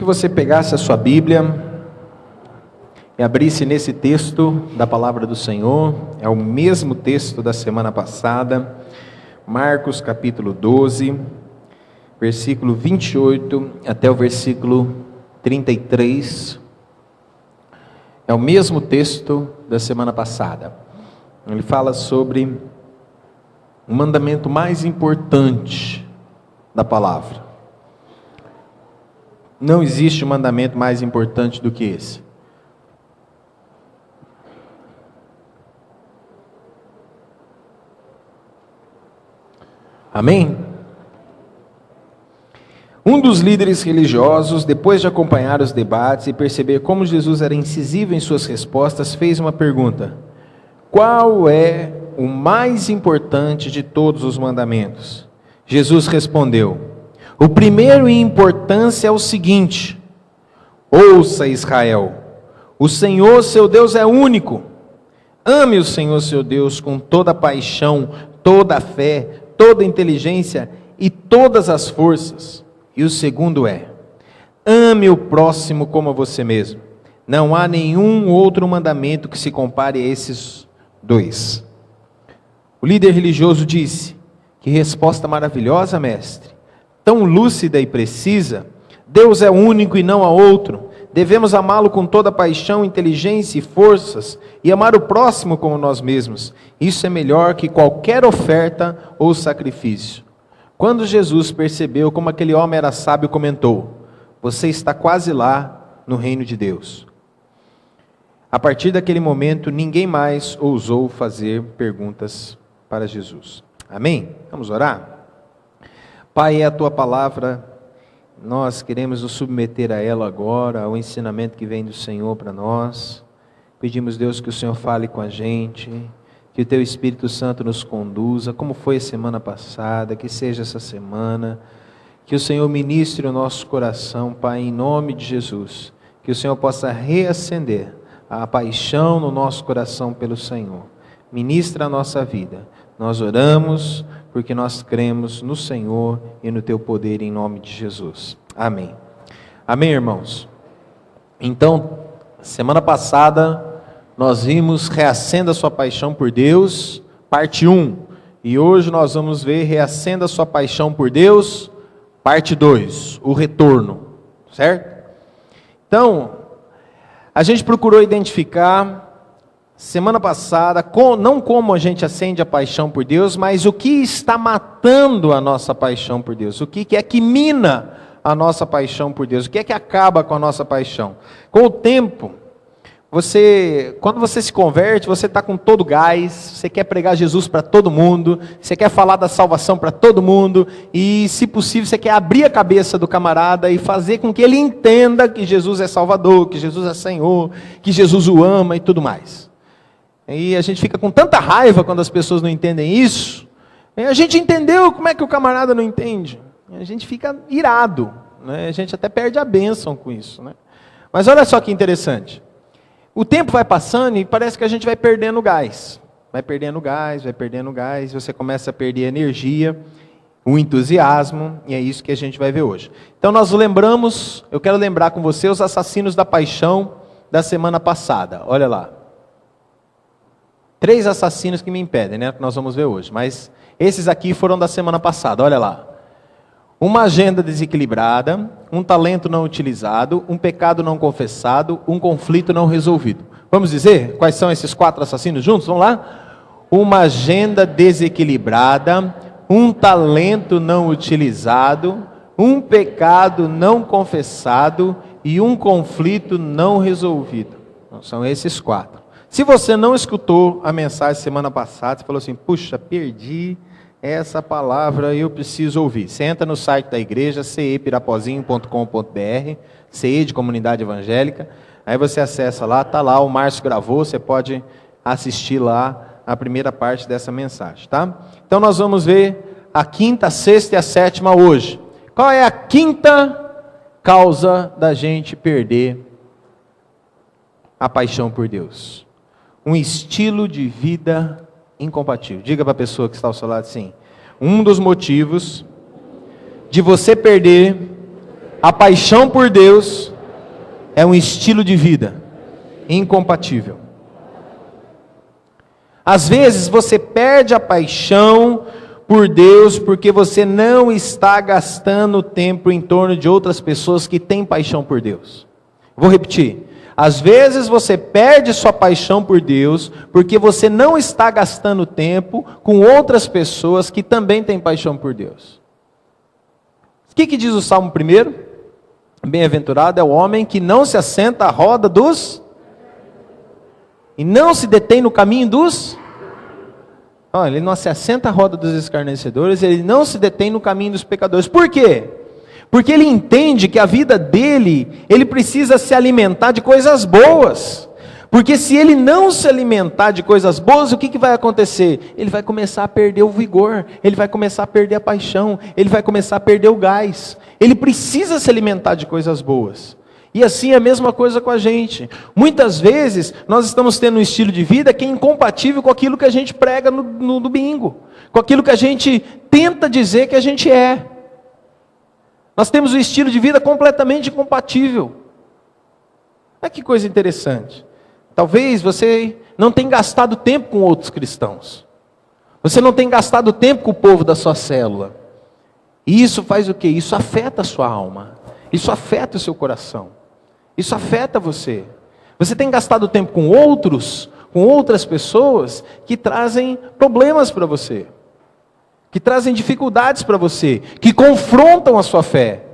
você pegasse a sua Bíblia e abrisse nesse texto da palavra do Senhor, é o mesmo texto da semana passada, Marcos capítulo 12, versículo 28 até o versículo 33, é o mesmo texto da semana passada. Ele fala sobre o mandamento mais importante da palavra. Não existe mandamento mais importante do que esse. Amém? Um dos líderes religiosos, depois de acompanhar os debates e perceber como Jesus era incisivo em suas respostas, fez uma pergunta: qual é o mais importante de todos os mandamentos? Jesus respondeu: o primeiro em importância é o seguinte: ouça, Israel, o Senhor seu Deus é único. Ame o Senhor seu Deus com toda a paixão, toda a fé, toda a inteligência e todas as forças. E o segundo é: ame o próximo como a você mesmo. Não há nenhum outro mandamento que se compare a esses dois. O líder religioso disse: que resposta maravilhosa, mestre, tão lúcida e precisa. Deus é único e não há outro. Devemos amá-lo com toda paixão, inteligência e forças, e amar o próximo como nós mesmos. Isso é melhor que qualquer oferta ou sacrifício. Quando Jesus percebeu como aquele homem era sábio, comentou: você está quase lá no reino de Deus. A partir daquele momento, ninguém mais ousou fazer perguntas para Jesus. Amém? Vamos orar? Pai, é a Tua palavra, nós queremos nos submeter a ela agora, ao ensinamento que vem do Senhor para nós. Pedimos, Deus, que o Senhor fale com a gente, que o Teu Espírito Santo nos conduza, como foi a semana passada, que seja essa semana, que o Senhor ministre o nosso coração, Pai, em nome de Jesus, que o Senhor possa reacender a paixão no nosso coração pelo Senhor. Ministra a nossa vida. Nós oramos porque nós cremos no Senhor e no Teu poder em nome de Jesus. Amém. Amém, irmãos? Então, semana passada nós vimos Reacenda a Sua Paixão por Deus, parte 1. E hoje nós vamos ver Reacenda a Sua Paixão por Deus, parte 2, o retorno. Certo? Então, a gente procurou identificar semana passada, não como a gente acende a paixão por Deus, mas o que está matando a nossa paixão por Deus, o que é que mina a nossa paixão por Deus, o que é que acaba com a nossa paixão. Com o tempo, quando você se converte, você está com todo gás, você quer pregar Jesus para todo mundo, você quer falar da salvação para todo mundo, e se possível você quer abrir a cabeça do camarada e fazer com que ele entenda que Jesus é Salvador, que Jesus é Senhor, que Jesus o ama e tudo mais. E a gente fica com tanta raiva quando as pessoas não entendem isso. E a gente entendeu, como é que o camarada não entende? A gente fica irado, né? A gente até perde a bênção com isso, né? Mas olha só que interessante. O tempo vai passando e parece que a gente vai perdendo gás. Vai perdendo gás, você começa a perder a energia, o entusiasmo, e é isso que a gente vai ver hoje. Então eu quero lembrar com você os assassinos da paixão da semana passada. Olha lá. 3 assassinos que me impedem, né? Que nós vamos ver hoje. Mas esses aqui foram da semana passada, olha lá. Uma agenda desequilibrada, um talento não utilizado, um pecado não confessado, um conflito não resolvido. Vamos dizer quais são esses 4 assassinos juntos? Vamos lá? Uma agenda desequilibrada, um talento não utilizado, um pecado não confessado e um conflito não resolvido. Então, são esses 4. Se você não escutou a mensagem semana passada, você falou assim: puxa, perdi essa palavra, eu preciso ouvir. Você entra no site da igreja, cepirapozinho.com.br, CE de Comunidade Evangélica, aí você acessa lá, está lá, o Márcio gravou, você pode assistir lá a primeira parte dessa mensagem, tá? Então nós vamos ver a 5ª, a 6ª e a 7ª hoje. Qual é a 5ª causa da gente perder a paixão por Deus? Um estilo de vida incompatível. Diga para a pessoa que está ao seu lado assim: um dos motivos de você perder A paixão por Deus é um estilo de vida incompatível. Às vezes você perde a paixão por Deus porque você não está gastando tempo em torno de outras pessoas que têm paixão por Deus. Vou repetir. Às vezes você perde sua paixão por Deus porque você não está gastando tempo com outras pessoas que também têm paixão por Deus. O que diz o Salmo 1? Bem-aventurado é o homem que não se assenta à roda dos... e não se detém no caminho dos... ele não se assenta à roda dos escarnecedores, ele não se detém no caminho dos pecadores. Por quê? Porque ele entende que a vida dele, ele precisa se alimentar de coisas boas. Porque se ele não se alimentar de coisas boas, o que vai acontecer? Ele vai começar a perder o vigor, ele vai começar a perder a paixão, ele vai começar a perder o gás. Ele precisa se alimentar de coisas boas. E assim é a mesma coisa com a gente. Muitas vezes nós estamos tendo um estilo de vida que é incompatível com aquilo que a gente prega no domingo, com aquilo que a gente tenta dizer que a gente é. Nós temos um estilo de vida completamente incompatível. Olha que coisa interessante. Talvez você não tenha gastado tempo com outros cristãos. Você não tenha gastado tempo com o povo da sua célula. E isso faz o quê? Isso afeta a sua alma. Isso afeta o seu coração. Isso afeta você. Você tem gastado tempo com outros, com outras pessoas que trazem problemas para você. Que trazem dificuldades para você, que confrontam a sua fé.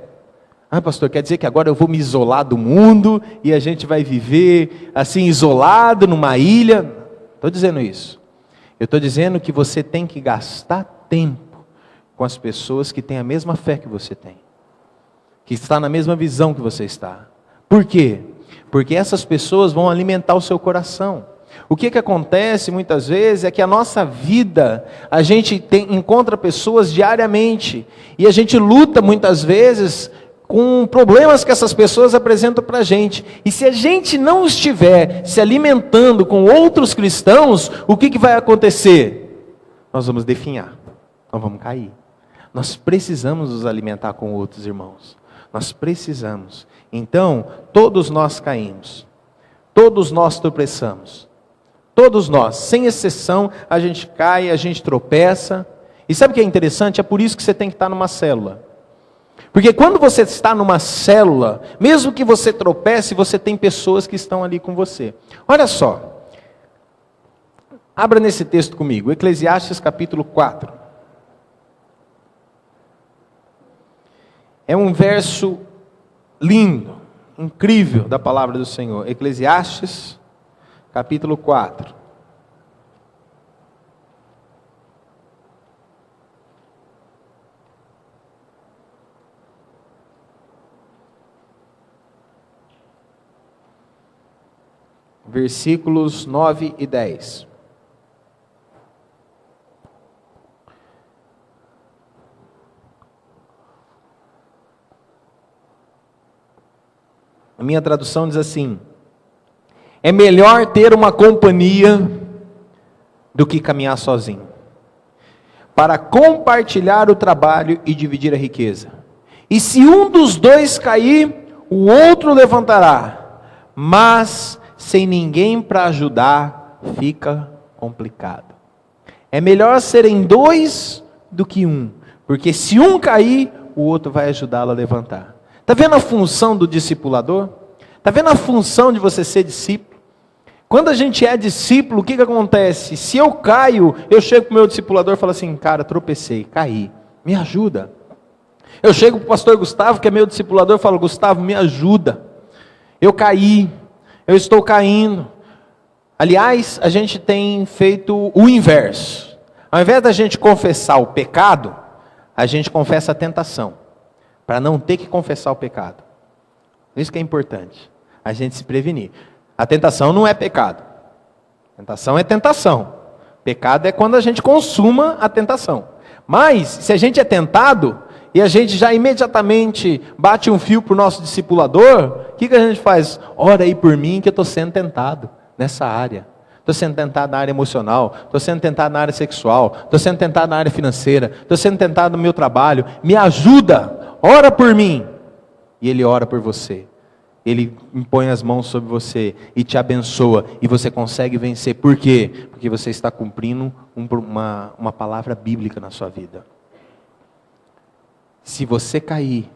Pastor, quer dizer que agora eu vou me isolar do mundo e a gente vai viver assim isolado numa ilha? Estou dizendo isso. Eu estou dizendo que você tem que gastar tempo com as pessoas que têm a mesma fé que você tem, que está na mesma visão que você está. Por quê? Porque essas pessoas vão alimentar o seu coração. O que acontece muitas vezes é que a nossa vida, a gente encontra pessoas diariamente, e a gente luta muitas vezes com problemas que essas pessoas apresentam para a gente. E se a gente não estiver se alimentando com outros cristãos, o que vai acontecer? Nós vamos definhar, nós vamos cair. Nós precisamos nos alimentar com outros irmãos. Nós precisamos. Então, todos nós caímos. Todos nós tropeçamos. Todos nós, sem exceção, a gente cai, a gente tropeça. E sabe o que é interessante? É por isso que você tem que estar numa célula. Porque quando você está numa célula, mesmo que você tropece, você tem pessoas que estão ali com você. Olha só. Abra nesse texto comigo, Eclesiastes capítulo 4. É um verso lindo, incrível da palavra do Senhor. Eclesiastes capítulo 4. Versículos 9 e 10. A minha tradução diz assim: é melhor ter uma companhia do que caminhar sozinho, para compartilhar o trabalho e dividir a riqueza. E se um dos dois cair, o outro levantará, mas sem ninguém para ajudar, fica complicado. É melhor serem dois do que um, porque se um cair, o outro vai ajudá-lo a levantar. Está vendo a função do discipulador? Está vendo a função de você ser discípulo? Quando a gente é discípulo, o que acontece? Se eu caio, eu chego para o meu discipulador e falo assim: cara, tropecei, caí, me ajuda. Eu chego para o pastor Gustavo, que é meu discipulador, e falo: Gustavo, me ajuda. Eu caí, eu estou caindo. Aliás, a gente tem feito o inverso. Ao invés da gente confessar o pecado, a gente confessa a tentação, para não ter que confessar o pecado. Isso que é importante, a gente se prevenir. A tentação não é pecado. Tentação é tentação. Pecado é quando a gente consuma a tentação. Mas, se a gente é tentado, e a gente já imediatamente bate um fio para o nosso discipulador, o que a gente faz? Ora aí por mim que eu estou sendo tentado nessa área. Estou sendo tentado na área emocional, estou sendo tentado na área sexual, estou sendo tentado na área financeira, estou sendo tentado no meu trabalho. Me ajuda, ora por mim. e Ele ora por você. Ele impõe as mãos sobre você e te abençoa, e você consegue vencer. Por quê? Porque você está cumprindo uma palavra bíblica na sua vida. Se você cair,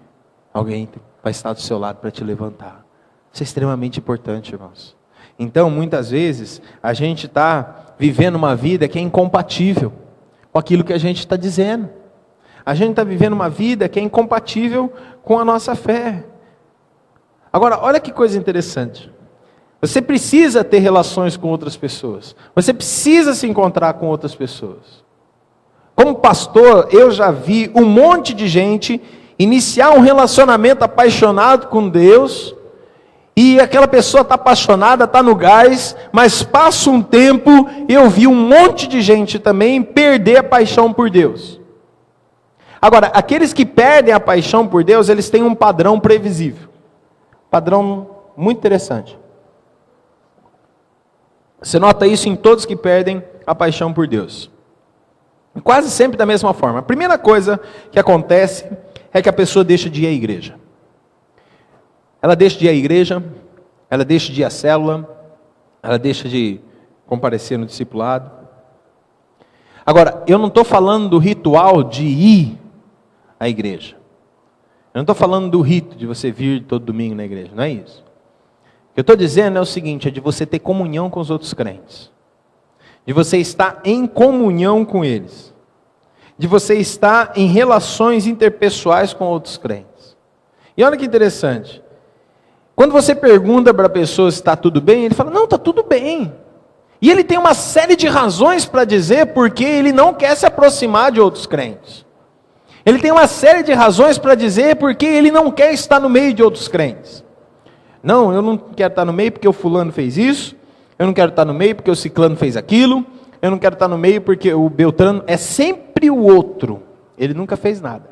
alguém vai estar do seu lado para te levantar. Isso é extremamente importante, irmãos. Então, muitas vezes, a gente está vivendo uma vida que é incompatível com aquilo que a gente está dizendo. A gente está vivendo uma vida que é incompatível com a nossa fé. Agora, olha que coisa interessante. Você precisa ter relações com outras pessoas. Você precisa se encontrar com outras pessoas. Como pastor, eu já vi um monte de gente iniciar um relacionamento apaixonado com Deus, e aquela pessoa está apaixonada, está no gás, mas passa um tempo, eu vi um monte de gente também perder a paixão por Deus. Agora, aqueles que perdem a paixão por Deus, eles têm um padrão previsível. Padrão muito interessante. Você nota isso em todos que perdem a paixão por Deus. Quase sempre da mesma forma. A primeira coisa que acontece é que a pessoa deixa de ir à igreja. Ela deixa de ir à igreja, ela deixa de ir à célula, ela deixa de comparecer no discipulado. Agora, eu não estou falando do ritual de ir à igreja. Eu não estou falando do rito de você vir todo domingo na igreja, não é isso. O que eu estou dizendo é o seguinte, é de você ter comunhão com os outros crentes. De você estar em comunhão com eles. De você estar em relações interpessoais com outros crentes. E olha que interessante. Quando você pergunta para a pessoa se está tudo bem, ele fala, não, está tudo bem. E ele tem uma série de razões para dizer porque ele não quer se aproximar de outros crentes. Ele tem uma série de razões para dizer porque ele não quer estar no meio de outros crentes. Não, eu não quero estar no meio porque o fulano fez isso, eu não quero estar no meio porque o ciclano fez aquilo, eu não quero estar no meio porque o beltrano, é sempre o outro, ele nunca fez nada.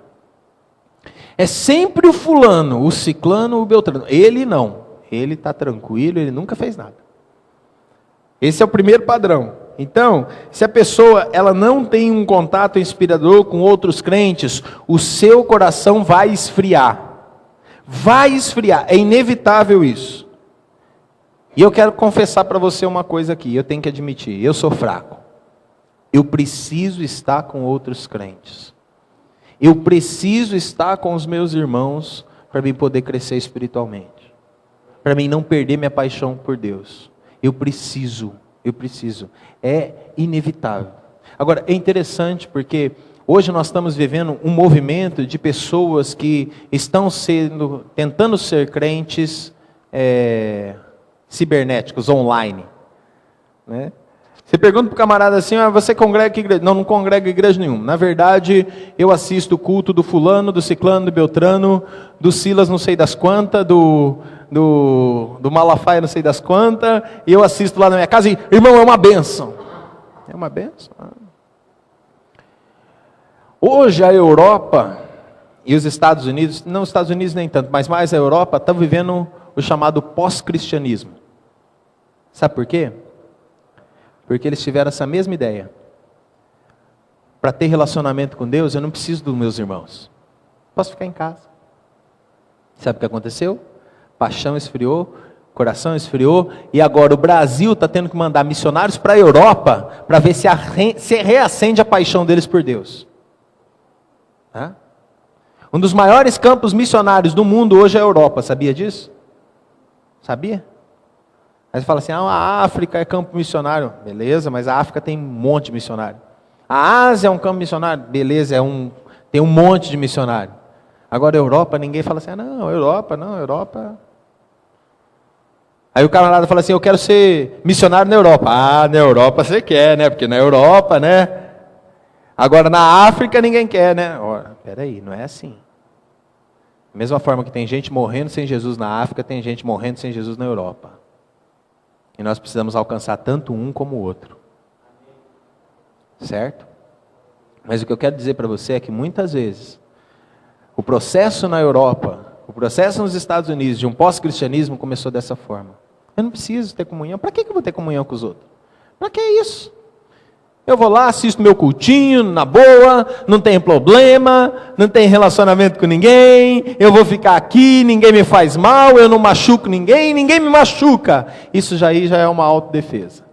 É sempre o fulano, o ciclano, o beltrano, ele não, ele está tranquilo, ele nunca fez nada. Esse é o primeiro padrão. Então, se a pessoa ela não tem um contato inspirador com outros crentes, o seu coração vai esfriar. Vai esfriar, é inevitável isso. E eu quero confessar para você uma coisa aqui, eu tenho que admitir, eu sou fraco. Eu preciso estar com outros crentes. Eu preciso estar com os meus irmãos para mim poder crescer espiritualmente. Para mim não perder minha paixão por Deus. Eu preciso. É inevitável. Agora, é interessante porque hoje nós estamos vivendo um movimento de pessoas que estão tentando ser crentes cibernéticos, online. Né? Você pergunta para o camarada assim, você congrega que igreja? Não, não congrego igreja nenhuma. Na verdade, eu assisto o culto do fulano, do ciclano, do beltrano, do Silas não sei das quantas, do Malafaia não sei das quantas, e eu assisto lá na minha casa e, irmão, é uma bênção. É uma bênção. Hoje a Europa e os Estados Unidos, não os Estados Unidos nem tanto, mas mais a Europa, estão vivendo o chamado pós-cristianismo. Sabe por quê? Porque eles tiveram essa mesma ideia. Para ter relacionamento com Deus, eu não preciso dos meus irmãos. Posso ficar em casa. Sabe o que aconteceu? Paixão esfriou, coração esfriou, e agora o Brasil está tendo que mandar missionários para a Europa, para ver se reacende a paixão deles por Deus. Um dos maiores campos missionários do mundo hoje é a Europa, sabia disso? Sabia? Aí você fala assim, a África é campo missionário. Beleza, mas a África tem um monte de missionário. A Ásia é um campo missionário. Beleza, tem um monte de missionário. Agora a Europa, ninguém fala assim, Europa. Aí o camarada fala assim, eu quero ser missionário na Europa. Na Europa você quer, né? Porque na Europa, né? Agora na África ninguém quer, né? Peraí, não é assim. Da mesma forma que tem gente morrendo sem Jesus na África, tem gente morrendo sem Jesus na Europa. E nós precisamos alcançar tanto um como o outro. Certo? Mas o que eu quero dizer para você é que muitas vezes, o processo na Europa, o processo nos Estados Unidos de um pós-cristianismo começou dessa forma. Eu não preciso ter comunhão. Para que eu vou ter comunhão com os outros? Para que isso? Eu vou lá, assisto meu cultinho, na boa, não tem problema, não tem relacionamento com ninguém, eu vou ficar aqui, ninguém me faz mal, eu não machuco ninguém, ninguém me machuca. Isso já é uma autodefesa.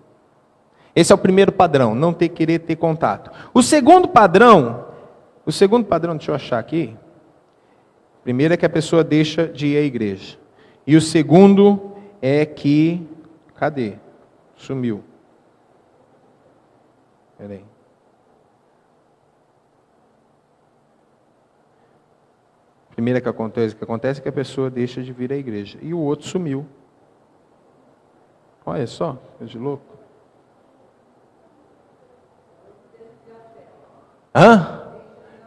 Esse é o primeiro padrão, não querer ter contato. O segundo padrão, deixa eu achar aqui. Primeiro é que a pessoa deixa de ir à igreja. E o segundo é que, cadê? Sumiu. Peraí. Primeiro que acontece é que a pessoa deixa de vir à igreja. E o outro sumiu. Olha só, coisa de louco.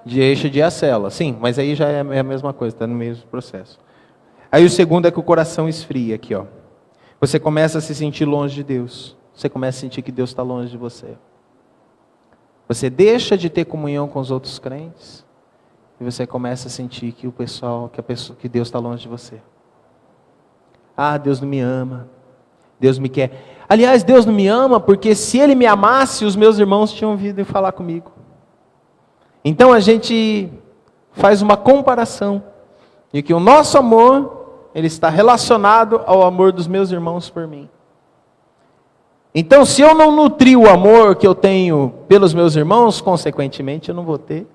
Deixa de ir à cela. Sim, mas aí já é a mesma coisa, está no mesmo processo. Aí o segundo é que o coração esfria aqui, ó. Você começa a se sentir longe de Deus. Você começa a sentir que Deus está longe de você. Você deixa de ter comunhão com os outros crentes e você começa a sentir que que Deus está longe de você. Ah, Deus não me ama. Deus me quer. Aliás, Deus não me ama porque se Ele me amasse, os meus irmãos tinham vindo falar comigo. Então a gente faz uma comparação de que o nosso amor, ele está relacionado ao amor dos meus irmãos por mim. Então, se eu não nutrir o amor que eu tenho pelos meus irmãos, consequentemente, eu não vou ter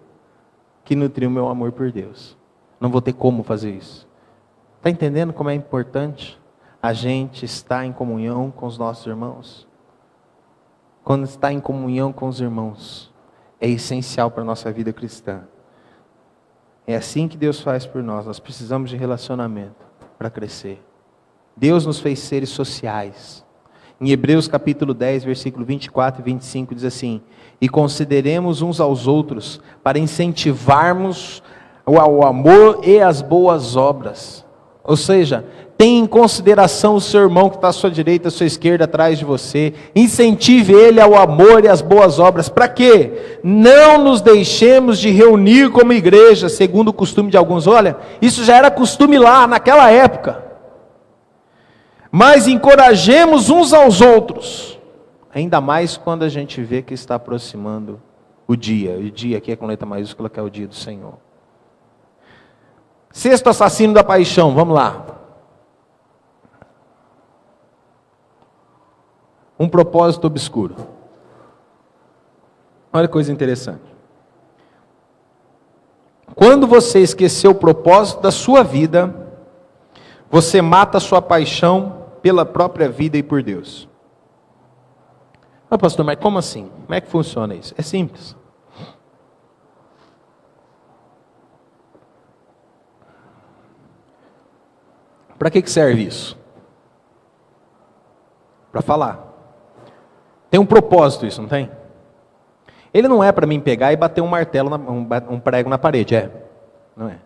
que nutrir o meu amor por Deus. Não vou ter como fazer isso. Está entendendo como é importante a gente estar em comunhão com os nossos irmãos? Quando está em comunhão com os irmãos, é essencial para a nossa vida cristã. É assim que Deus faz por nós. Nós precisamos de relacionamento para crescer. Deus nos fez seres sociais. Em Hebreus capítulo 10, versículo 24 e 25 diz assim: e consideremos uns aos outros para incentivarmos o amor e as boas obras. Ou seja, tenha em consideração o seu irmão que está à sua direita, à sua esquerda, atrás de você. Incentive ele ao amor e às boas obras. Para quê? Não nos deixemos de reunir como igreja, segundo o costume de alguns. Olha, isso já era costume lá naquela época. Mas encorajemos uns aos outros, ainda mais quando a gente vê que está aproximando o dia aqui é com letra maiúscula, que é o dia do Senhor. Sexto assassino da paixão, vamos lá. Um propósito obscuro. Olha que coisa interessante. Quando você esqueceu o propósito da sua vida, você mata a sua paixão pela própria vida e por Deus. Ah, pastor, mas como assim? Como é que funciona isso? É simples. Para que serve isso? Para falar. Tem um propósito isso, não tem? Ele não é para mim pegar e bater um martelo, um prego na parede, não é.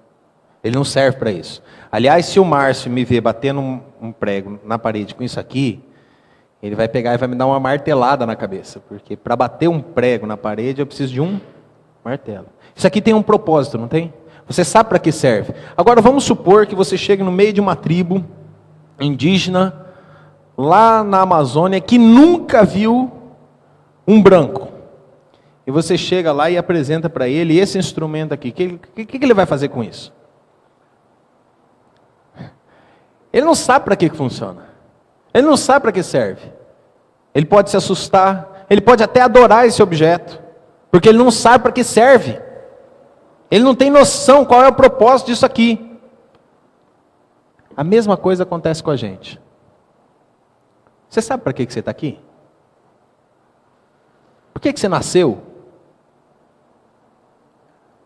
Ele não serve para isso. Aliás, se o Márcio me ver batendo um prego na parede com isso aqui, ele vai pegar e vai me dar uma martelada na cabeça. Porque para bater um prego na parede, eu preciso de um martelo. Isso aqui tem um propósito, não tem? Você sabe para que serve. Agora, vamos supor que você chegue no meio de uma tribo indígena, lá na Amazônia, que nunca viu um branco. E você chega lá e apresenta para ele esse instrumento aqui. O que ele vai fazer com isso? Ele não sabe para que funciona. Ele não sabe para que serve. Ele pode se assustar. Ele pode até adorar esse objeto. Porque ele não sabe para que serve. Ele não tem noção qual é o propósito disso aqui. A mesma coisa acontece com a gente. Você sabe para que você está aqui? Por que você nasceu?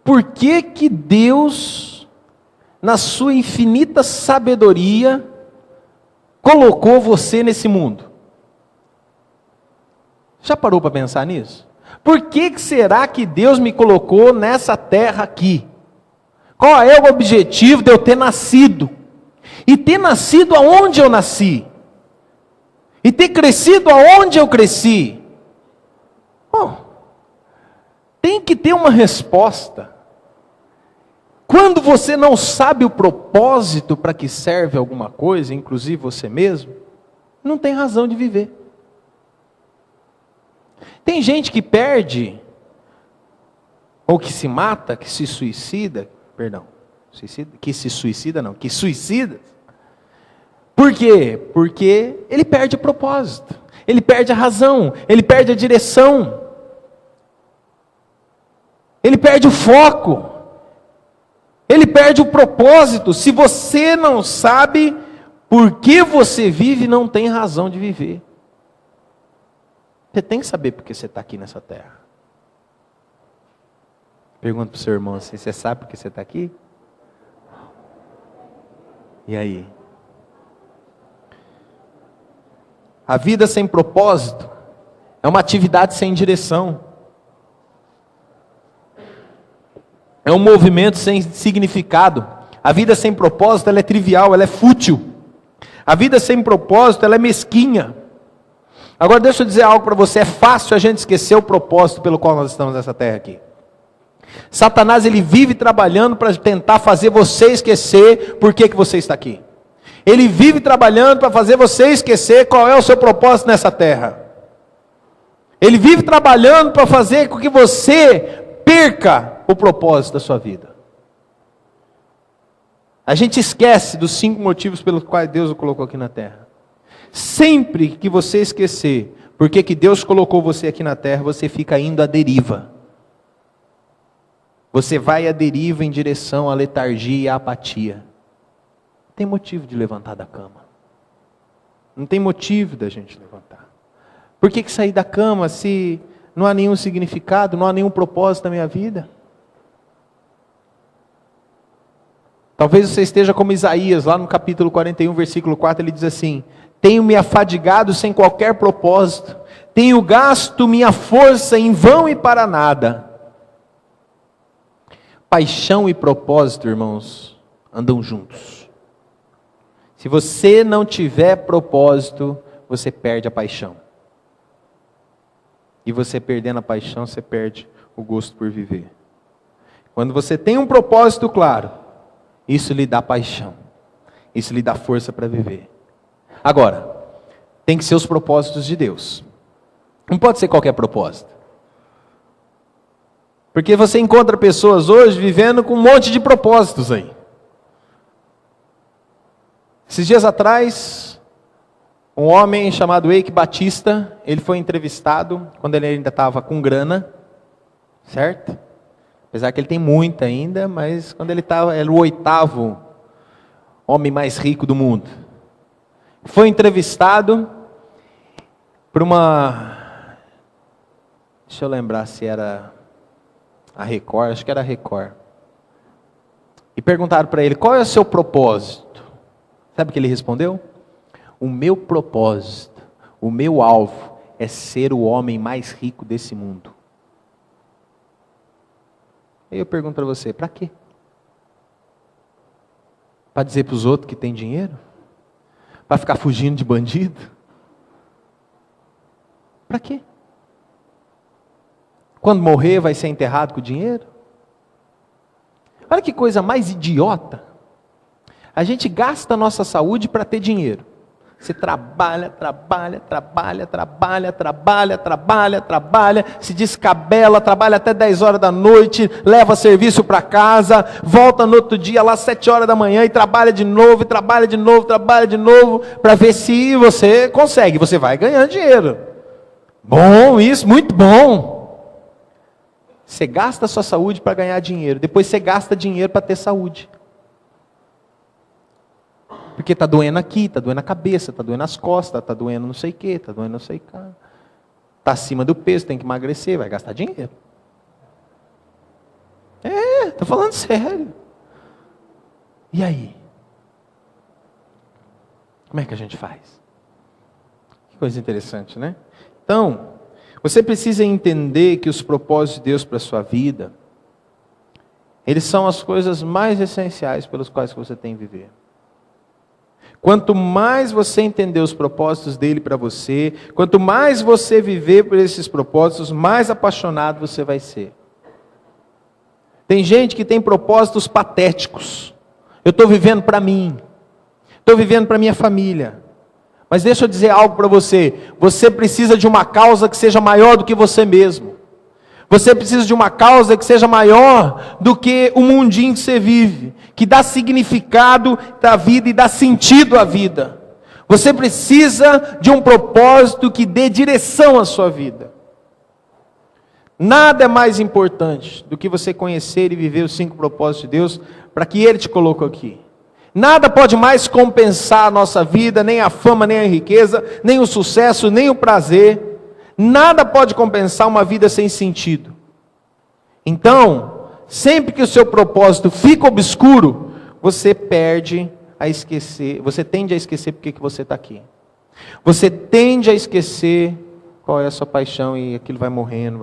Por que Deus, na sua infinita sabedoria, colocou você nesse mundo? Já parou para pensar nisso? Por que será que Deus me colocou nessa terra aqui? Qual é o objetivo de eu ter nascido? E ter nascido aonde eu nasci? E ter crescido aonde eu cresci? Tem que ter uma resposta. Quando você não sabe o propósito para que serve alguma coisa, inclusive você mesmo, não tem razão de viver. Tem gente que perde, ou que se mata, que se suicida, que suicida. Por quê? Porque ele perde o propósito, ele perde a razão, ele perde a direção, ele perde o foco, ele perde o propósito. Se você não sabe por que você vive, não tem razão de viver. Você tem que saber por que você está aqui nessa terra. Pergunta para o seu irmão assim: você sabe por que você está aqui? E aí? A vida sem propósito é uma atividade sem direção. É um movimento sem significado. A vida sem propósito, ela é trivial, ela é fútil. A vida sem propósito, ela é mesquinha. Agora deixa eu dizer algo para você: é fácil a gente esquecer o propósito pelo qual nós estamos nessa terra aqui. Satanás, ele vive trabalhando para tentar fazer você esquecer por que você está aqui. Ele vive trabalhando para fazer você esquecer qual é o seu propósito nessa terra. Ele vive trabalhando para fazer com que você perca o propósito da sua vida. A gente esquece dos 5 motivos pelos quais Deus o colocou aqui na terra. Sempre que você esquecer por que Deus colocou você aqui na terra, você fica indo à deriva. Você vai à deriva em direção à letargia e à apatia. Não tem motivo de levantar da cama. Não tem motivo da gente levantar. Por que sair da cama se não há nenhum significado, não há nenhum propósito na minha vida? Talvez você esteja como Isaías, lá no capítulo 41, versículo 4, ele diz assim: tenho me afadigado sem qualquer propósito, tenho gasto minha força em vão e para nada. Paixão e propósito, irmãos, andam juntos. Se você não tiver propósito, você perde a paixão. E você perdendo a paixão, você perde o gosto por viver. Quando você tem um propósito claro, isso lhe dá paixão. Isso lhe dá força para viver. Agora, tem que ser os propósitos de Deus. Não pode ser qualquer propósito. Porque você encontra pessoas hoje vivendo com um monte de propósitos aí. Esses dias atrás, um homem chamado Eike Batista, ele foi entrevistado quando ele ainda estava com grana, certo? Apesar que ele tem muita ainda, mas quando ele estava, era o 8º homem mais rico do mundo. Foi entrevistado por uma... Deixa eu lembrar se era a Record, acho que era a Record. E perguntaram para ele: qual é o seu propósito? Sabe o que ele respondeu? O meu propósito, o meu alvo é ser o homem mais rico desse mundo. Aí eu pergunto para você: para quê? Para dizer para os outros que tem dinheiro? Para ficar fugindo de bandido? Para quê? Quando morrer vai ser enterrado com o dinheiro? Olha que coisa mais idiota. A gente gasta a nossa saúde para ter dinheiro. Você trabalha, se descabela, trabalha até 10 horas da noite, leva serviço para casa, volta no outro dia lá 7 horas da manhã e trabalha de novo, para ver se você consegue. Você vai ganhando dinheiro. Bom isso, muito bom. Você gasta a sua saúde para ganhar dinheiro, depois você gasta dinheiro para ter saúde. Porque está doendo aqui, está doendo a cabeça, está doendo as costas, está doendo não sei o que, está doendo não sei o que. Está acima do peso, tem que emagrecer, vai gastar dinheiro. Estou falando sério. E aí? Como é que a gente faz? Que coisa interessante, né? Então, você precisa entender que os propósitos de Deus para a sua vida, eles são as coisas mais essenciais pelas quais você tem que viver. Quanto mais você entender os propósitos dele para você, quanto mais você viver por esses propósitos, mais apaixonado você vai ser. Tem gente que tem propósitos patéticos. Eu estou vivendo para mim, estou vivendo para minha família. Mas deixa eu dizer algo para você. Você precisa de uma causa que seja maior do que você mesmo. Você precisa de uma causa que seja maior do que o mundinho que você vive, que dá significado à vida e dá sentido à vida. Você precisa de um propósito que dê direção à sua vida. Nada é mais importante do que você conhecer e viver os 5 propósitos de Deus para que Ele te colocou aqui. Nada pode mais compensar a nossa vida, nem a fama, nem a riqueza, nem o sucesso, nem o prazer. Nada pode compensar uma vida sem sentido. Então, sempre que o seu propósito fica obscuro, você tende a esquecer porque que você está aqui. Você tende a esquecer qual é a sua paixão e aquilo vai morrendo,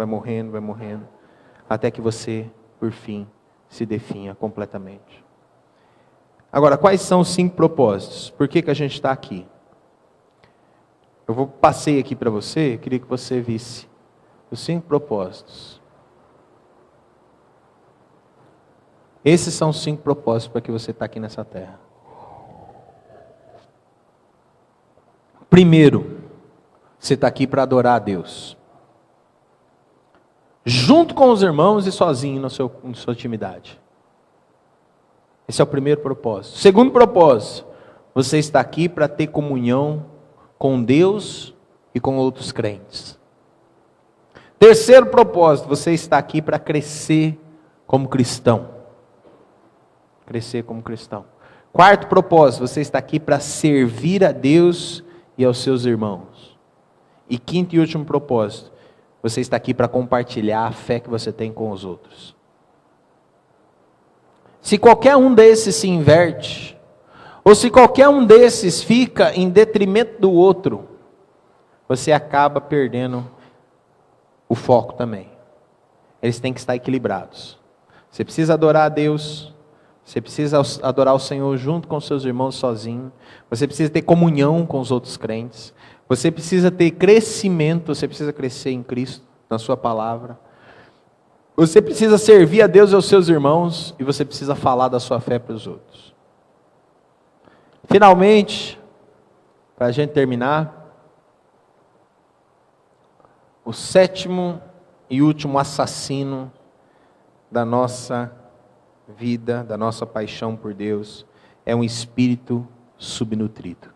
até que você, por fim, se definha completamente. Agora, quais são os 5 propósitos? Por que a gente está aqui? Passei aqui para você, queria que você visse os 5 propósitos. Esses são os 5 propósitos para que você está aqui nessa terra. Primeiro, você está aqui para adorar a Deus. Junto com os irmãos e sozinho na sua intimidade. Esse é o primeiro propósito. Segundo propósito, você está aqui para ter comunhão com Deus e com outros crentes. Terceiro propósito, você está aqui para crescer como cristão. Crescer como cristão. Quarto propósito, você está aqui para servir a Deus e aos seus irmãos. E quinto e último propósito, você está aqui para compartilhar a fé que você tem com os outros. Se qualquer um desses se inverte, ou se qualquer um desses fica em detrimento do outro, você acaba perdendo o foco também. Eles têm que estar equilibrados. Você precisa adorar a Deus, você precisa adorar o Senhor junto com seus irmãos sozinho, você precisa ter comunhão com os outros crentes, você precisa ter crescimento, você precisa crescer em Cristo, na sua palavra. Você precisa servir a Deus e aos seus irmãos, e você precisa falar da sua fé para os outros. Finalmente, para a gente terminar, o 7º e último assassino da nossa vida, da nossa paixão por Deus, é um espírito subnutrido.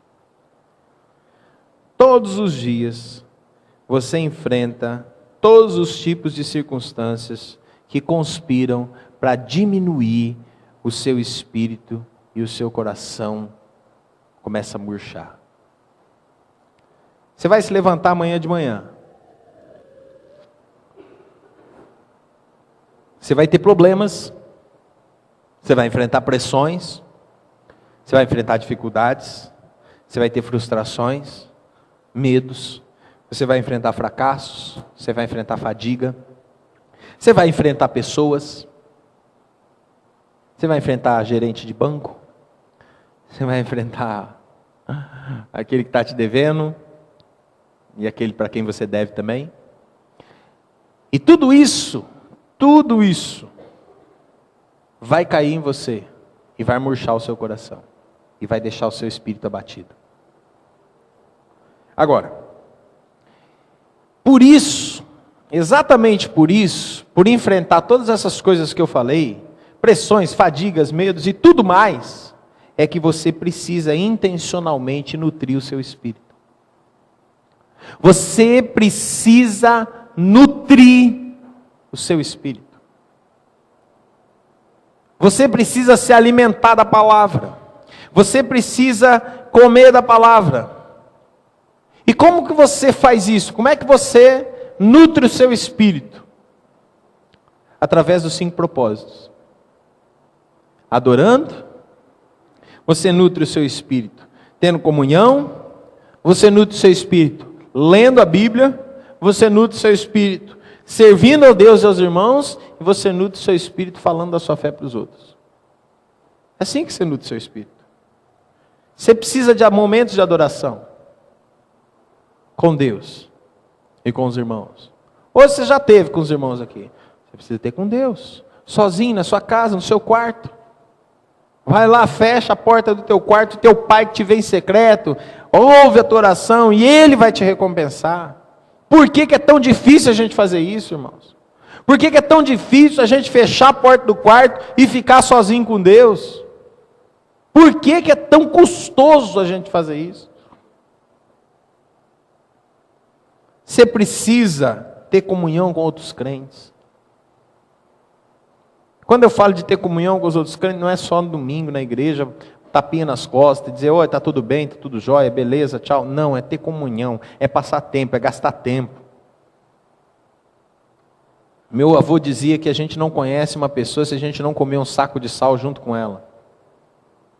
Todos os dias, você enfrenta todos os tipos de circunstâncias que conspiram para diminuir o seu espírito e o seu coração começa a murchar. Você vai se levantar amanhã de manhã. Você vai ter problemas, você vai enfrentar pressões, você vai enfrentar dificuldades, você vai ter frustrações, medos, você vai enfrentar fracassos, você vai enfrentar fadiga, você vai enfrentar pessoas, você vai enfrentar gerente de banco, você vai enfrentar aquele que está te devendo e aquele para quem você deve também. E tudo isso vai cair em você e vai murchar o seu coração e vai deixar o seu espírito abatido. Agora, por isso, exatamente por isso, por enfrentar todas essas coisas que eu falei, pressões, fadigas, medos e tudo mais, é que você precisa intencionalmente nutrir o seu espírito. Você precisa nutrir o seu espírito. Você precisa se alimentar da palavra. Você precisa comer da palavra. E como que você faz isso? Como é que você nutre o seu espírito? Através dos 5 propósitos. Adorando, você nutre o seu espírito. Tendo comunhão, você nutre o seu espírito. Lendo a Bíblia, você nutre o seu espírito. Servindo a Deus e aos irmãos, e você nutre o seu espírito falando da sua fé para os outros. É assim que você nutre o seu espírito. Você precisa de momentos de adoração com Deus e com os irmãos. Hoje você já teve com os irmãos aqui. Você precisa ter com Deus, sozinho, na sua casa, no seu quarto. Vai lá, fecha a porta do teu quarto, teu pai que te vê em secreto, ouve a tua oração e ele vai te recompensar. Por que que é tão difícil a gente fazer isso, irmãos? Por que que é tão difícil a gente fechar a porta do quarto e ficar sozinho com Deus? Por que que é tão custoso a gente fazer isso? Você precisa ter comunhão com outros crentes. Quando eu falo de ter comunhão com os outros crentes, não é só no domingo na igreja, tapinha nas costas, dizer, oi, está tudo bem, está tudo jóia, beleza, tchau. Não, é ter comunhão, é passar tempo, é gastar tempo. Meu avô dizia que a gente não conhece uma pessoa se a gente não comer um saco de sal junto com ela.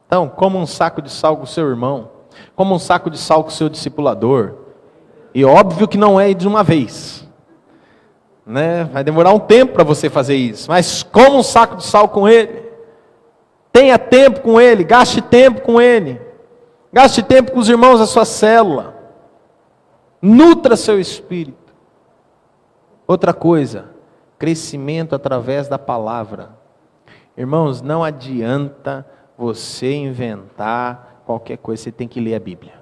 Então, coma um saco de sal com o seu irmão, coma um saco de sal com o seu discipulador. E óbvio que não é de uma vez, né? Vai demorar um tempo para você fazer isso, mas coma um saco de sal com ele, tenha tempo com ele, gaste tempo com ele, gaste tempo com os irmãos da sua célula, nutra seu espírito. Outra coisa, crescimento através da palavra. Irmãos, não adianta você inventar qualquer coisa, você tem que ler a Bíblia.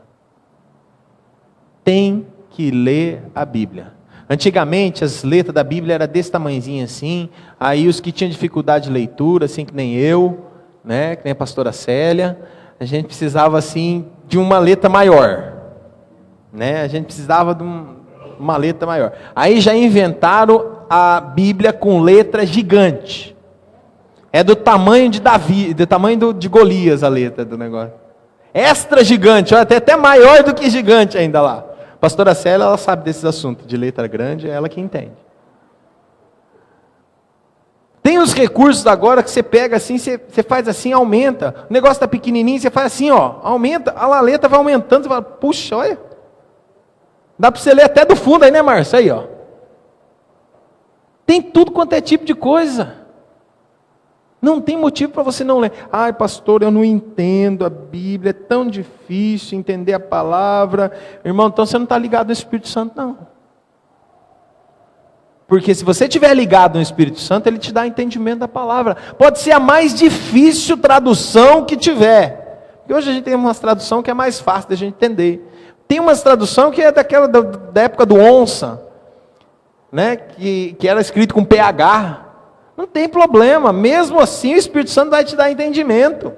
Tem que ler a Bíblia. Antigamente as letras da Bíblia eram desse tamanhozinho assim, aí os que tinham dificuldade de leitura, assim que nem eu, né, que nem a pastora Célia, a gente precisava assim de uma letra maior, né? A gente precisava de uma letra maior. Aí já inventaram a Bíblia com letra gigante. É do tamanho de Davi, do tamanho de Golias a letra do negócio. Extra gigante, até maior do que gigante ainda lá. A pastora Célia, ela sabe desses assuntos, de letra grande, é ela que entende. Tem os recursos agora que você pega assim, você faz assim, aumenta. O negócio está pequenininho, você faz assim, ó, aumenta, a letra vai aumentando, você fala, puxa, olha. Dá para você ler até do fundo aí, né, Márcio? Aí, ó. Tem tudo quanto é tipo de coisa. Não tem motivo para você não ler. Ai, pastor, eu não entendo a Bíblia, é tão difícil entender a palavra. Irmão, então você não está ligado no Espírito Santo, não. Porque se você estiver ligado no Espírito Santo, ele te dá entendimento da palavra. Pode ser a mais difícil tradução que tiver. Porque hoje a gente tem uma tradução que é mais fácil da gente entender. Tem uma tradução que é daquela da época do Onça, né? que era escrito com PH. Não tem problema, mesmo assim o Espírito Santo vai te dar entendimento.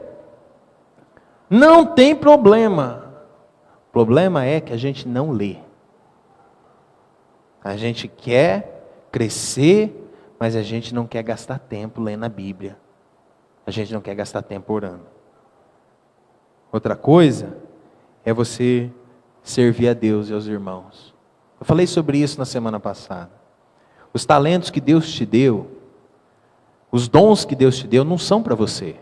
Não tem problema. O problema é que a gente não lê. A gente quer crescer, mas a gente não quer gastar tempo lendo a Bíblia. A gente não quer gastar tempo orando. Outra coisa é você servir a Deus e aos irmãos. Eu falei sobre isso na semana passada. Os talentos que Deus te deu, os dons que Deus te deu não são para você.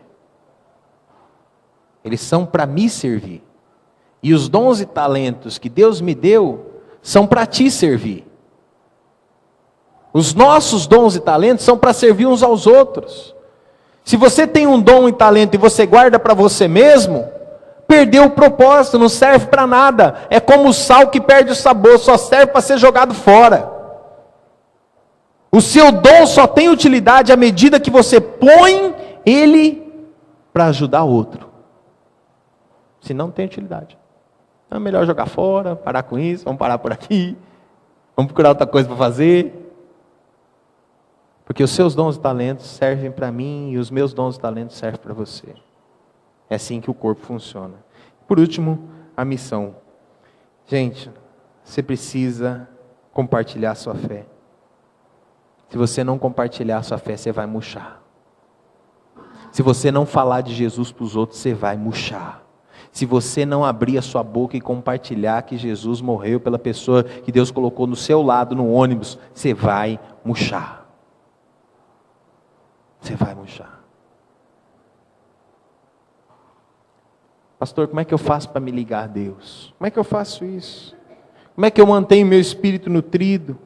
Eles são para me servir. E os dons e talentos que Deus me deu são para te servir. Os nossos dons e talentos são para servir uns aos outros. Se você tem um dom e talento e você guarda para você mesmo, perdeu o propósito, não serve para nada. É como o sal que perde o sabor, só serve para ser jogado fora. O seu dom só tem utilidade à medida que você põe ele para ajudar outro. Se não tem utilidade, então é melhor jogar fora, parar com isso, vamos parar por aqui, vamos procurar outra coisa para fazer. Porque os seus dons e talentos servem para mim e os meus dons e talentos servem para você. É assim que o corpo funciona. Por último, a missão. Gente, você precisa compartilhar a sua fé. Se você não compartilhar a sua fé, você vai murchar. Se você não falar de Jesus para os outros, você vai murchar. Se você não abrir a sua boca e compartilhar que Jesus morreu pela pessoa que Deus colocou no seu lado no ônibus, você vai murchar. Você vai murchar. Pastor, como é que eu faço para me ligar a Deus? Como é que eu faço isso? Como é que eu mantenho meu espírito nutrido?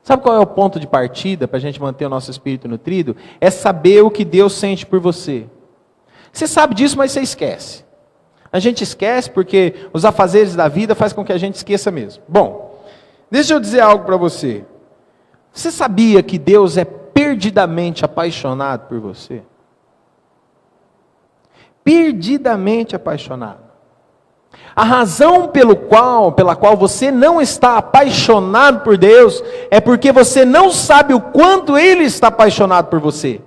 Sabe qual é o ponto de partida para a gente manter o nosso espírito nutrido? É saber o que Deus sente por você. Você sabe disso, mas você esquece. A gente esquece porque os afazeres da vida fazem com que a gente esqueça mesmo. Bom, deixa eu dizer algo para você. Você sabia que Deus é perdidamente apaixonado por você? Perdidamente apaixonado. A razão pela qual você não está apaixonado por Deus é porque você não sabe o quanto Ele está apaixonado por você.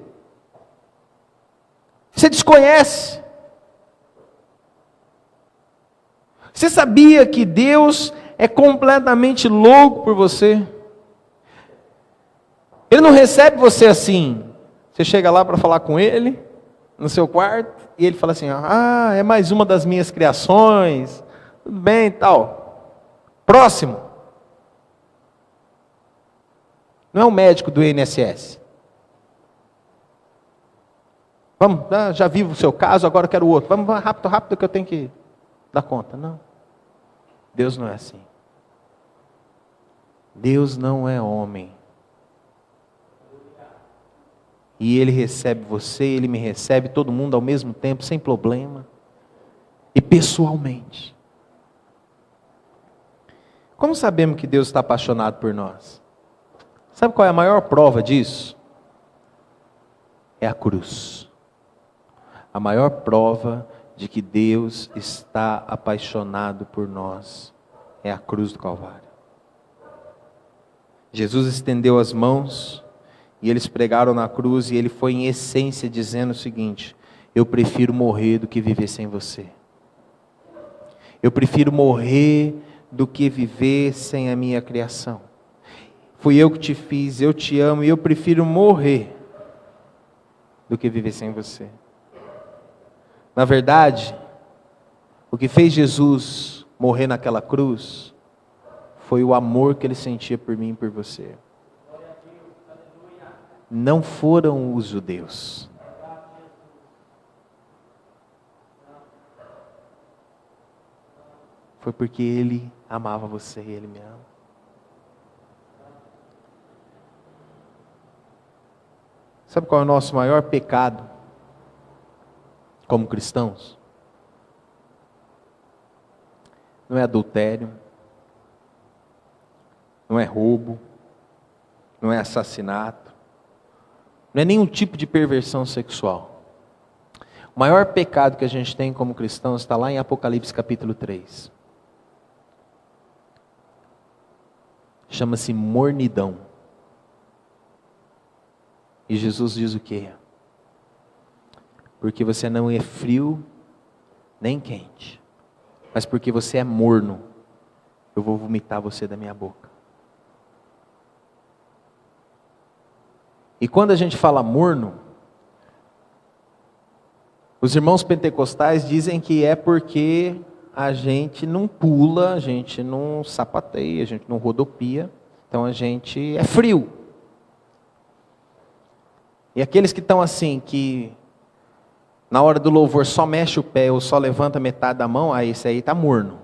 Você desconhece. Você sabia que Deus é completamente louco por você? Ele não recebe você assim. Você chega lá para falar com Ele, no seu quarto, e Ele fala assim: ah, é mais uma das minhas criações, tudo bem e tal. Próximo. Não é um médico do INSS. Vamos, já vi o seu caso, agora eu quero o outro. Vamos rápido, rápido que eu tenho que dar conta. Não. Deus não é assim. Deus não é homem. E Ele recebe você, Ele me recebe, todo mundo ao mesmo tempo, sem problema. E pessoalmente. Como sabemos que Deus está apaixonado por nós? Sabe qual é a maior prova disso? É a cruz. A maior prova de que Deus está apaixonado por nós é a cruz do Calvário. Jesus estendeu as mãos e eles pregaram na cruz, e Ele foi em essência dizendo o seguinte: eu prefiro morrer do que viver sem você. Eu prefiro morrer do que viver sem a minha criação. Fui eu que te fiz, eu te amo, e eu prefiro morrer do que viver sem você. Na verdade, o que fez Jesus morrer naquela cruz foi o amor que Ele sentia por mim e por você. Não foram os judeus. Foi porque Ele amava você e Ele me ama. Sabe qual é o nosso maior pecado como cristãos? Não é adultério, não é roubo, não é assassinato, não é nenhum tipo de perversão sexual. O maior pecado que a gente tem como cristãos está lá em Apocalipse capítulo 3. Chama-se mornidão. E Jesus diz o quê? Porque você não é frio nem quente, mas porque você é morno, eu vou vomitar você da minha boca. E quando a gente fala morno, os irmãos pentecostais dizem que é porque a gente não pula, a gente não sapateia, a gente não rodopia, então a gente é frio. E aqueles que estão assim, que na hora do louvor só mexe o pé ou só levanta metade da mão, aí esse aí está morno.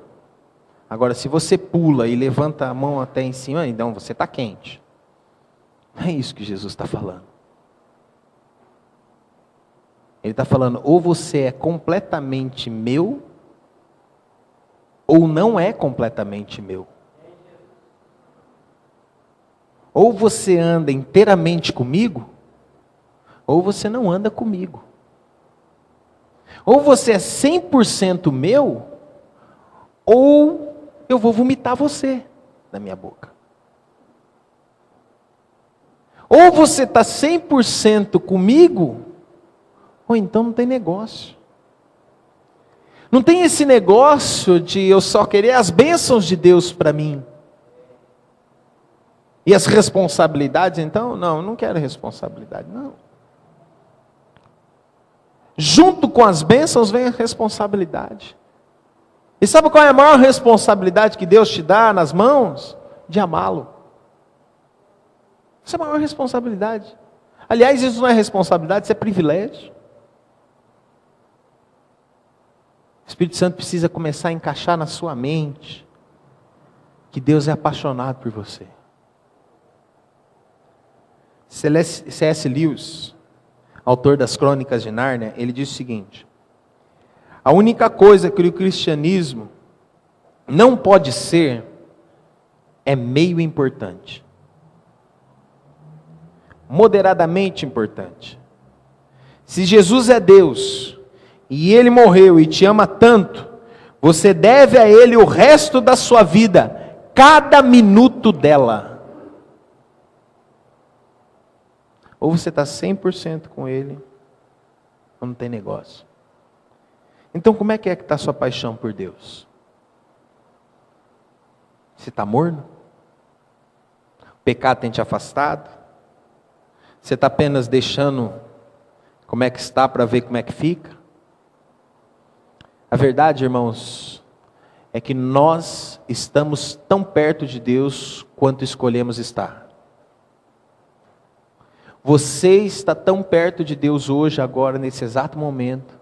Agora, se você pula e levanta a mão até em cima, então você está quente. Não é isso que Jesus está falando. Ele está falando, ou você é completamente meu, ou não é completamente meu. Ou você anda inteiramente comigo, ou você não anda comigo. Ou você é 100% meu, ou eu vou vomitar você da minha boca. Ou você está 100% comigo, ou então não tem negócio. Não tem esse negócio de eu só querer as bênçãos de Deus para mim. E as responsabilidades, então? Não, eu não quero responsabilidade, não. Junto com as bênçãos vem a responsabilidade. E sabe qual é a maior responsabilidade que Deus te dá nas mãos? De amá-lo. Essa é a maior responsabilidade. Aliás, isso não é responsabilidade, isso é privilégio. O Espírito Santo precisa começar a encaixar na sua mente que Deus é apaixonado por você. C.S. Lewis, autor das Crônicas de Nárnia, ele diz o seguinte: a única coisa que o cristianismo não pode ser é meio importante, moderadamente importante. Se Jesus é Deus e Ele morreu e te ama tanto, você deve a Ele o resto da sua vida, cada minuto dela. Ou você está 100% com Ele, ou não tem negócio. Então como é que está a sua paixão por Deus? Você está morno? O pecado tem te afastado? Você está apenas deixando como é que está para ver como é que fica? A verdade, irmãos, é que nós estamos tão perto de Deus quanto escolhemos estar. Você está tão perto de Deus hoje, agora, nesse exato momento,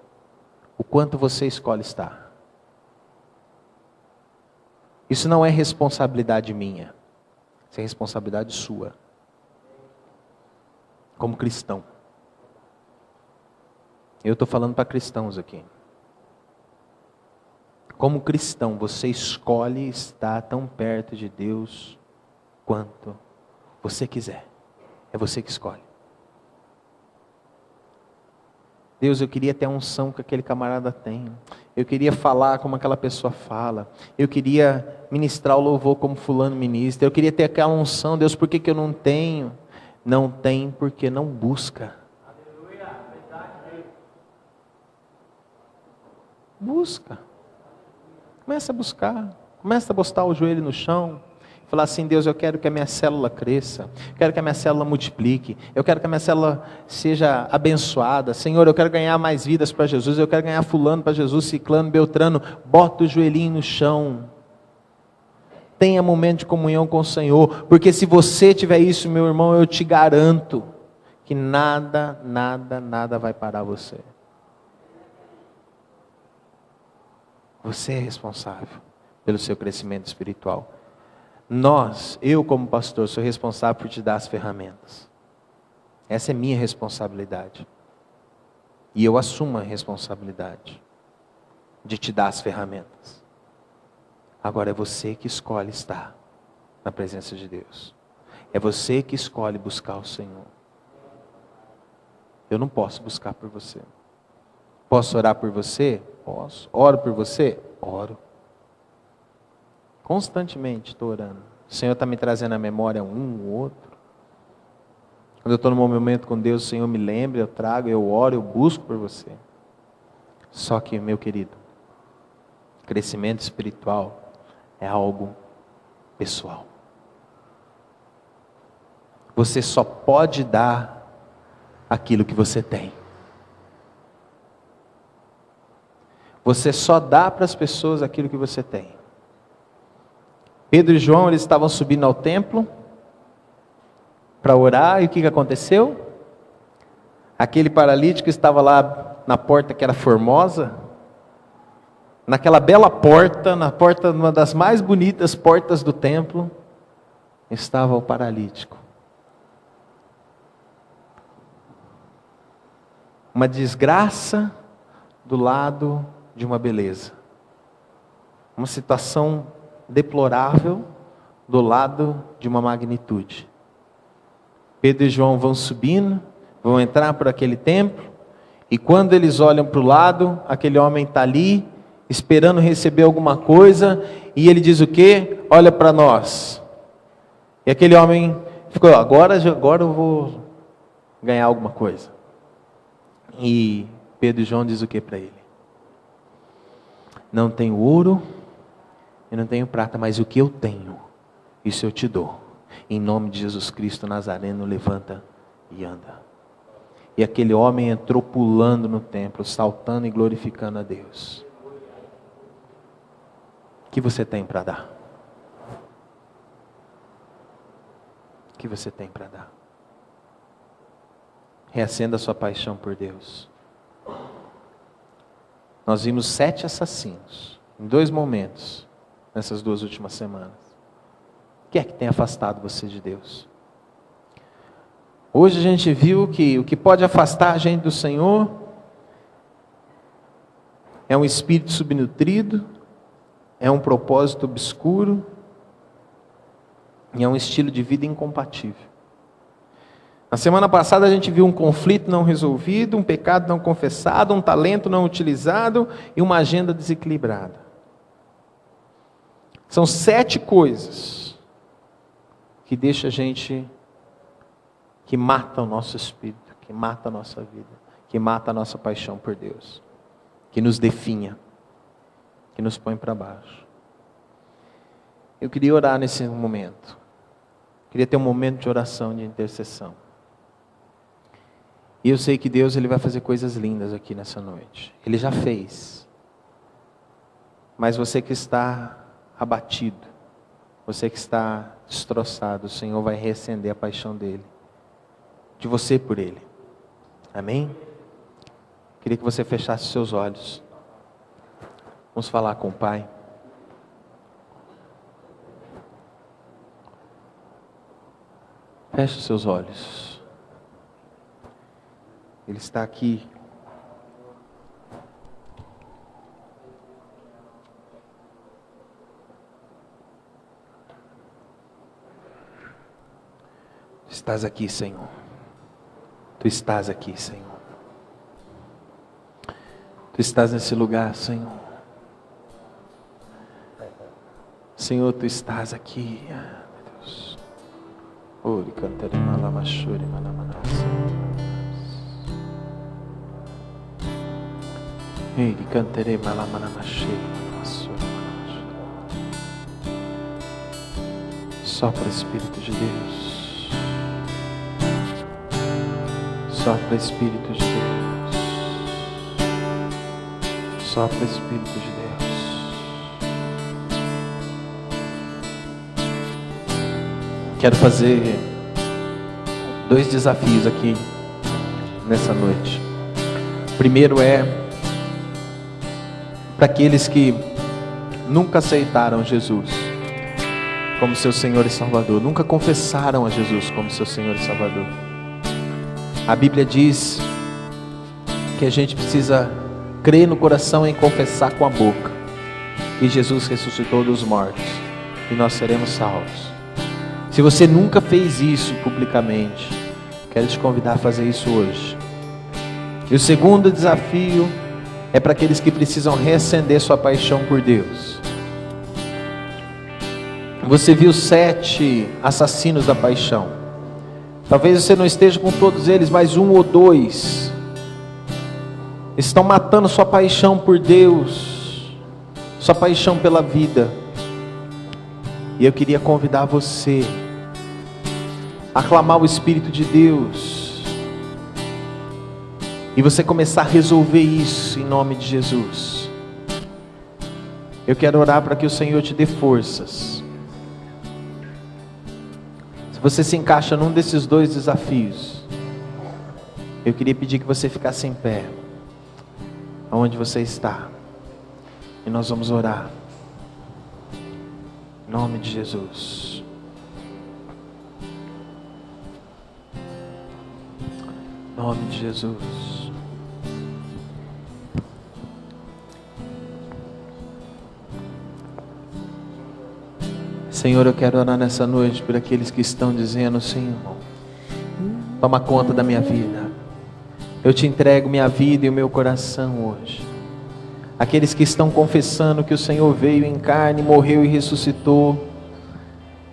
o quanto você escolhe estar. Isso não é responsabilidade minha, isso é responsabilidade sua, como cristão. Eu estou falando para cristãos aqui. Como cristão, você escolhe estar tão perto de Deus quanto você quiser. É você que escolhe. Deus, eu queria ter a unção que aquele camarada tem. Eu queria falar como aquela pessoa fala. Eu queria ministrar o louvor como fulano ministra. Eu queria ter aquela unção. Deus, por que eu não tenho? Não tem porque não busca. Busca. Começa a buscar. Começa a botar o joelho no chão. Falar assim: Deus, eu quero que a minha célula cresça, eu quero que a minha célula multiplique, eu quero que a minha célula seja abençoada. Senhor, eu quero ganhar mais vidas para Jesus, eu quero ganhar fulano para Jesus, ciclano, beltrano. Bota o joelhinho no chão. Tenha momento de comunhão com o Senhor, porque se você tiver isso, meu irmão, eu te garanto que nada vai parar você. Você é responsável pelo seu crescimento espiritual. Eu como pastor, sou responsável por te dar as ferramentas. Essa é minha responsabilidade. E eu assumo a responsabilidade de te dar as ferramentas. Agora é você que escolhe estar na presença de Deus. É você que escolhe buscar o Senhor. Eu não posso buscar por você. Posso orar por você? Posso. Oro por você? Oro. Constantemente estou orando. O Senhor está me trazendo à memória o outro. Quando eu estou no momento com Deus, o Senhor me lembra, eu trago, eu oro, eu busco por você. Só que, meu querido, crescimento espiritual é algo pessoal. Você só pode dar aquilo que você tem. Você só dá para as pessoas aquilo que você tem. Pedro e João, eles estavam subindo ao templo para orar, e o que aconteceu? Aquele paralítico estava lá na porta que era formosa, naquela bela porta, uma das mais bonitas portas do templo, estava o paralítico. Uma desgraça do lado de uma beleza. Uma situação deplorável do lado de uma magnitude. Pedro e João vão subindo, vão entrar por aquele templo, e quando eles olham para o lado, aquele homem está ali, esperando receber alguma coisa, e ele diz o quê? Olha para nós. E aquele homem ficou: agora eu vou ganhar alguma coisa. E Pedro e João diz o que para ele? Não tenho ouro, eu não tenho prata, mas o que eu tenho, isso eu te dou. Em nome de Jesus Cristo Nazareno, levanta e anda. E aquele homem entrou pulando no templo, saltando e glorificando a Deus. O que você tem para dar? O que você tem para dar? Reacenda a sua paixão por Deus. Nós vimos 7 assassinos, em 2 momentos, nessas 2 últimas semanas. O que é que tem afastado você de Deus? Hoje a gente viu que o que pode afastar a gente do Senhor é um espírito subnutrido, é um propósito obscuro e é um estilo de vida incompatível. Na semana passada a gente viu um conflito não resolvido, um pecado não confessado, um talento não utilizado e uma agenda desequilibrada. São 7 coisas que deixam a gente, que mata o nosso espírito, que mata a nossa vida, que mata a nossa paixão por Deus, que nos definha, que nos põe para baixo. Eu queria orar nesse momento. Queria ter um momento de oração, de intercessão. E eu sei que Deus ele vai fazer coisas lindas aqui nessa noite. Ele já fez. Mas você que está abatido, você que está destroçado, o Senhor vai reacender a paixão dele, de você por ele. Amém? Queria que você fechasse seus olhos. Vamos falar com o Pai. Feche os seus olhos. Ele está aqui. Tu estás aqui, Senhor. Tu estás aqui, Senhor. Tu estás nesse lugar, Senhor. Senhor, Tu estás aqui, meu Deus. Ori cantere malamachore manamanasa. Eri cantere malamanamachore manamasore manamachore. Sopra Espírito de Deus. Sopra Espírito de Deus. Sopra Espírito de Deus. Quero fazer 2 desafios aqui nessa noite. O primeiro é para aqueles que nunca aceitaram Jesus como seu Senhor e Salvador, nunca confessaram a Jesus como seu Senhor e Salvador. A Bíblia diz que a gente precisa crer no coração e confessar com a boca que Jesus ressuscitou dos mortos e nós seremos salvos. Se você nunca fez isso publicamente, quero te convidar a fazer isso hoje. E o segundo desafio é para aqueles que precisam reacender sua paixão por Deus. Você viu 7 assassinos da paixão. Talvez você não esteja com todos eles, mas 1 ou 2 estão matando sua paixão por Deus, sua paixão pela vida. E eu queria convidar você a clamar o Espírito de Deus e você começar a resolver isso em nome de Jesus. Eu quero orar para que o Senhor te dê forças. Se você se encaixa num desses 2 desafios, eu queria pedir que você ficasse em pé aonde você está e nós vamos orar em nome de Jesus. Em nome de Jesus. Senhor, eu quero orar nessa noite por aqueles que estão dizendo: Senhor, toma conta da minha vida. Eu te entrego minha vida e o meu coração hoje. Aqueles que estão confessando que o Senhor veio em carne, morreu e ressuscitou.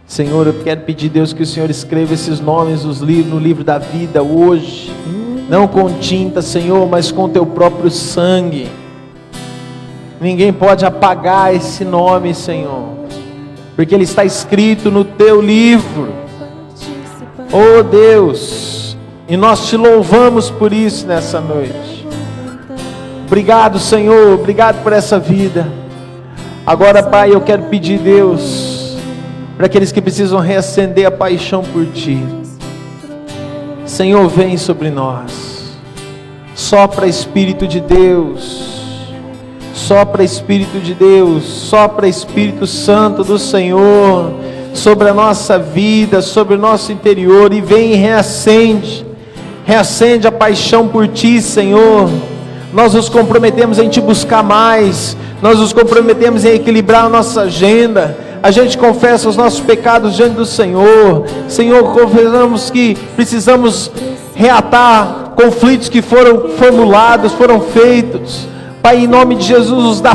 Senhor, eu quero pedir, Deus, que o Senhor escreva esses nomes no livro da vida hoje. Não com tinta, Senhor, mas com Teu próprio sangue. Ninguém pode apagar esse nome, Senhor, porque ele está escrito no Teu livro. Oh Deus, e nós Te louvamos por isso nessa noite. Obrigado, Senhor, obrigado por essa vida. Agora, Pai, eu quero pedir, Deus, para aqueles que precisam reacender a paixão por Ti. Senhor, vem sobre nós. Sopra Espírito de Deus. Sopra Espírito de Deus. Sopra Espírito Santo do Senhor sobre a nossa vida, sobre o nosso interior, e vem e reacende a paixão por Ti, Senhor. Nós nos comprometemos em Te buscar mais, nós nos comprometemos em equilibrar a nossa agenda, a gente confessa os nossos pecados diante do Senhor. Senhor, confessamos que precisamos reatar conflitos que foram formulados, foram feitos. Pai, em nome de Jesus, nos dá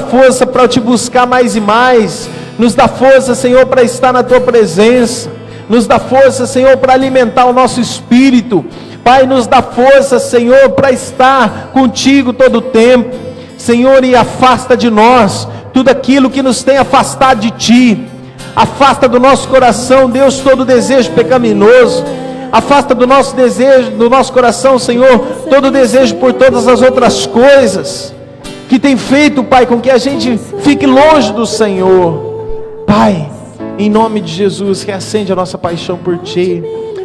força para te buscar mais e mais, nos dá força, Senhor, para estar na tua presença, nos dá força, Senhor, para alimentar o nosso espírito. Pai, nos dá força, Senhor, para estar contigo todo o tempo, Senhor, e afasta de nós tudo aquilo que nos tem afastado de ti. Afasta do nosso coração, Deus, todo desejo pecaminoso. Afasta do nosso desejo, do nosso coração, Senhor, todo desejo por todas as outras coisas que tem feito, Pai, com que a gente fique longe do Senhor. Pai, em nome de Jesus, reacende a nossa paixão por Ti,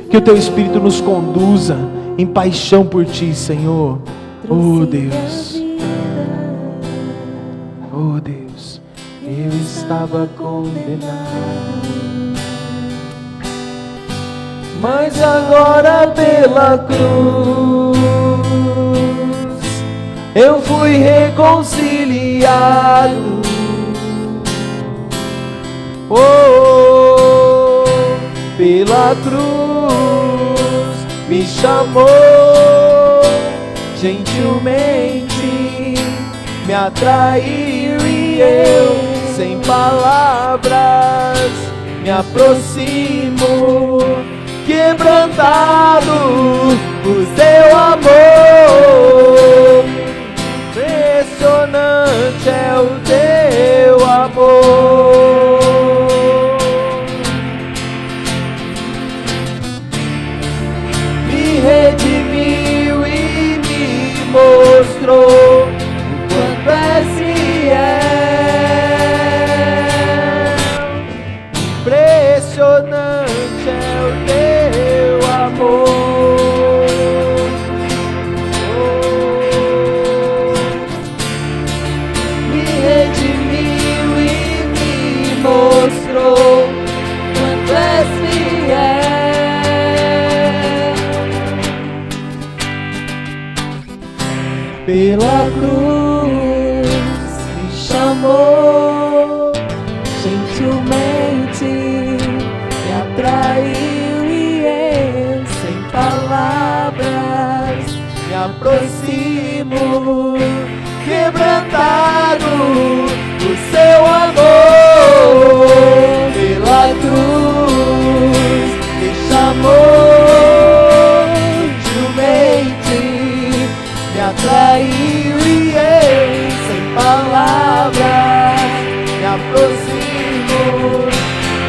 que o Teu Espírito nos conduza em paixão por Ti, Senhor. Oh Deus, oh Deus, eu estava condenado, mas agora pela cruz eu fui reconciliado. Oh, pela cruz me chamou gentilmente, me atraiu e eu, sem palavras, me aproximo, quebrantado por teu amor. Impressionante é o teu amor. Me redimiu e me mostrou o quanto és fiel. Impressionante é o teu amor. Me redimiu e me mostrou quanto és fiel. Pela cruz me chamou gentilmente, me atraiu e eu, sem palavras, me aproximo, quebrantado por seu amor. Pela cruz me chamou gentilmente, me atraiu e eu, sem palavras, me aproximo,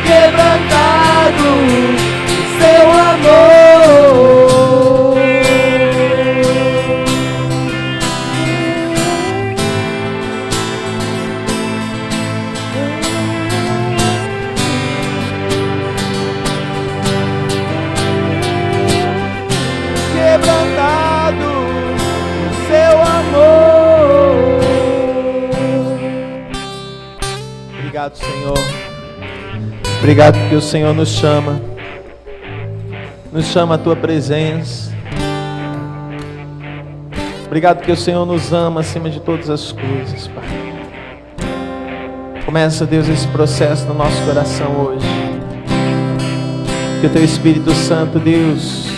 quebrantado por seu amor. Quebrantado por seu amor. Obrigado, Senhor. Obrigado porque o Senhor nos chama à tua presença. Obrigado porque o Senhor nos ama acima de todas as coisas, Pai. Começa, Deus, esse processo no nosso coração hoje. Que o teu Espírito Santo, Deus,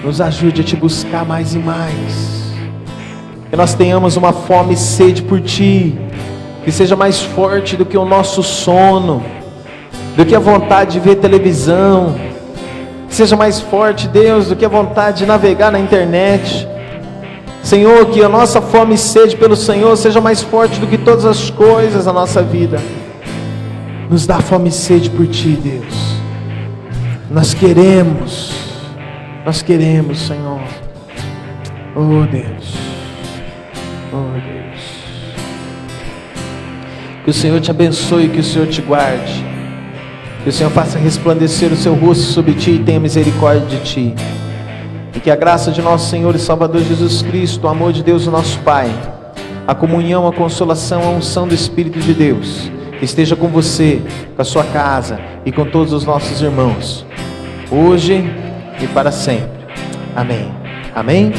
nos ajude a te buscar mais e mais. Que nós tenhamos uma fome e sede por ti, que seja mais forte do que o nosso sono, do que a vontade de ver televisão, que seja mais forte, Deus, do que a vontade de navegar na internet. Senhor, que a nossa fome e sede pelo Senhor seja mais forte do que todas as coisas da nossa vida. Nos dá fome e sede por ti, Deus. Nós queremos, Senhor. Oh Deus, oh Deus. Que o Senhor te abençoe, que o Senhor te guarde, que o Senhor faça resplandecer o seu rosto sobre ti e tenha misericórdia de ti. E que a graça de nosso Senhor e Salvador Jesus Cristo, o amor de Deus, o nosso Pai, a comunhão, a consolação, a unção do Espírito de Deus esteja com você, com a sua casa e com todos os nossos irmãos, hoje e para sempre. Amém. Amém.